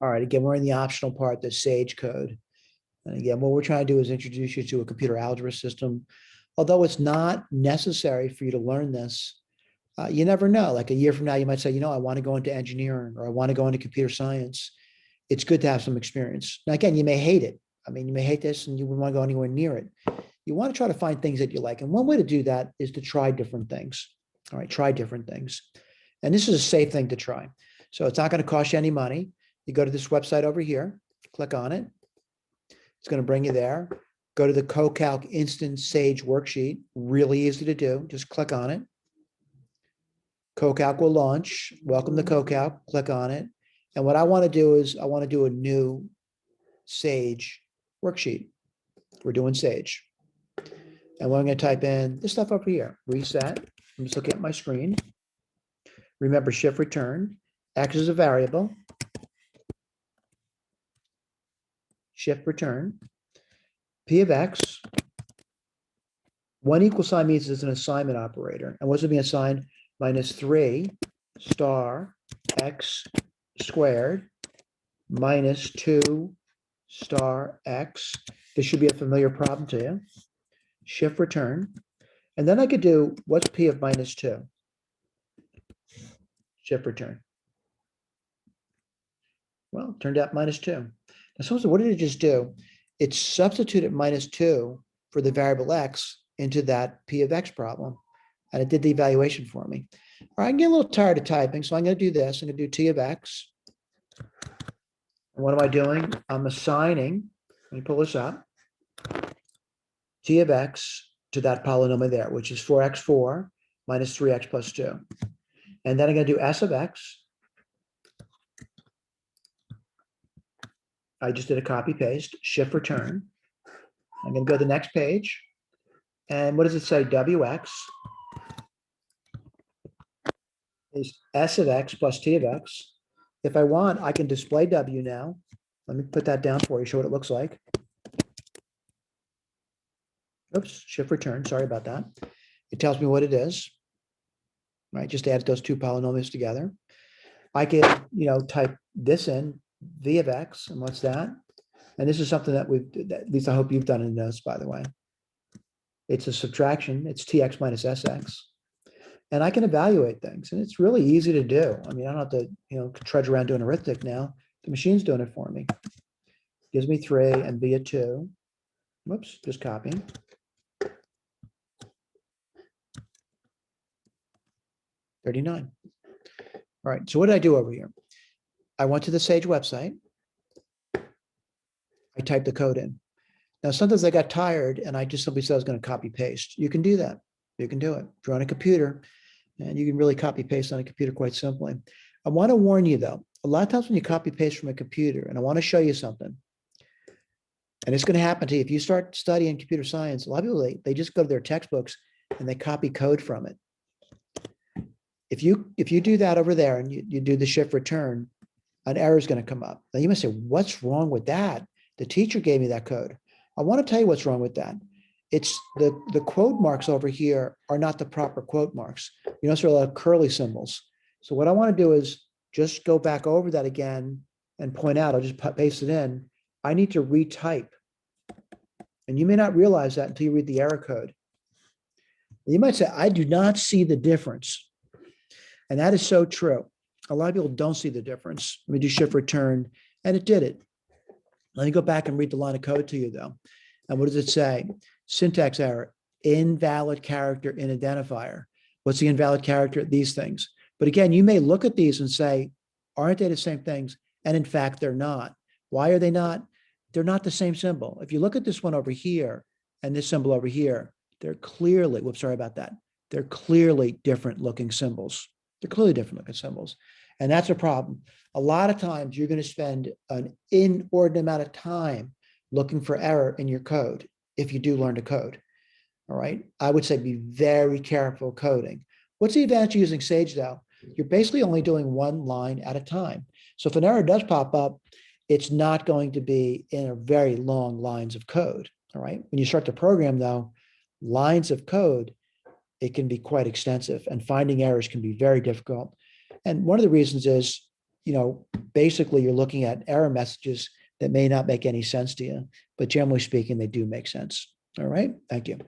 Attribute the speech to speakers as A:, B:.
A: All right, again, we're in the optional part, the Sage code. And again, what we're trying to do is introduce you to a computer algebra system. Although it's not necessary for you to learn this, you never know. Like a year from now, you might say, I want to go into engineering or I want to go into computer science. It's good to have some experience. Now, again, you may hate it. I mean, you may hate this and you wouldn't want to go anywhere near it. You want to try to find things that you like. And one way to do that is to try different things. All right, try different things. And this is a safe thing to try. So it's not going to cost you any money. You go to this website over here, click on it. It's going to bring you there. Go to the CoCalc Instant Sage worksheet. Really easy to do. Just click on it. CoCalc will launch. Welcome to CoCalc. Click on it. And what I want to do is I want to do a new Sage worksheet. We're doing Sage. And we're going to type in this stuff over here. Reset. I'm just looking at my screen. Remember shift return. X is a variable. Shift return. P of X. One equal sign means it's an assignment operator. And what's it being assigned? Minus 3 star X squared minus 2 star X. This should be a familiar problem to you. Shift return. And then I could do, what's P of minus 2? Shift return. Well, it turned out minus 2. Now, so what did it just do? It substituted minus 2 for the variable X into that P of X problem. And it did the evaluation for me. All right, I'm getting a little tired of typing, so I'm going to do this. I'm going to do T of X. And what am I doing? I'm assigning, let me pull this up, T of X to that polynomial there, which is 4x4 minus 3x plus 2. And then I'm going to do S of X. I just did a copy paste, shift return. I'm going to go to the next page. And what does it say? WX is S of X plus T of X. If I want, I can display W now. Let me put that down for you, show what it looks like. Oops, shift return, sorry about that. It tells me what it is, right? Just add those two polynomials together. I can, type this in, V of X, and what's that? And this is something that at least I hope you've done in notes, by the way. It's a subtraction, it's TX minus SX. And I can evaluate things, and it's really easy to do. I mean, I don't have to, trudge around doing arithmetic now. The machine's doing it for me. Gives me 3 and B of 2. Whoops, just copying. $39. All right, so what did I do over here? I went to the Sage website. I typed the code in. Now, sometimes I got tired and I just simply said I was going to copy paste. You can do that. You can do it. If you're on a computer, and you can really copy paste on a computer quite simply. I want to warn you though, a lot of times when you copy paste from a computer, and I want to show you something, and it's going to happen to you. If you start studying computer science, a lot of people, they just go to their textbooks and they copy code from it. If you do that over there and you do the shift return, an error is going to come up. Now you must say, what's wrong with that? The teacher gave me that code. I want to tell you what's wrong with that. It's the quote marks over here are not the proper quote marks. You notice there are a lot of curly symbols. So what I want to do is just go back over that again and point out, I'll just paste it in. I need to retype. And you may not realize that until you read the error code. You might say, I do not see the difference. And that is so true. A lot of people don't see the difference. Let me do shift return, and it did it. Let me go back and read the line of code to you though. And what does it say? Syntax error, invalid character in identifier. What's the invalid character? These things. But again, you may look at these and say, aren't they the same things? And in fact, they're not. Why are they not? They're not the same symbol. If you look at this one over here and this symbol over here, they're clearly, whoops, sorry about that. They're clearly different looking symbols. They're clearly different looking symbols. And that's a problem. A lot of times you're going to spend an inordinate amount of time looking for error in your code if you do learn to code. All right. I would say be very careful coding. What's the advantage of using Sage though? You're basically only doing one line at a time. So if an error does pop up, it's not going to be in a very long lines of code. All right. When you start to program though, lines of code, it can be quite extensive and finding errors can be very difficult. And one of the reasons is basically you're looking at error messages that may not make any sense to you, but generally speaking, they do make sense. All right. Thank you.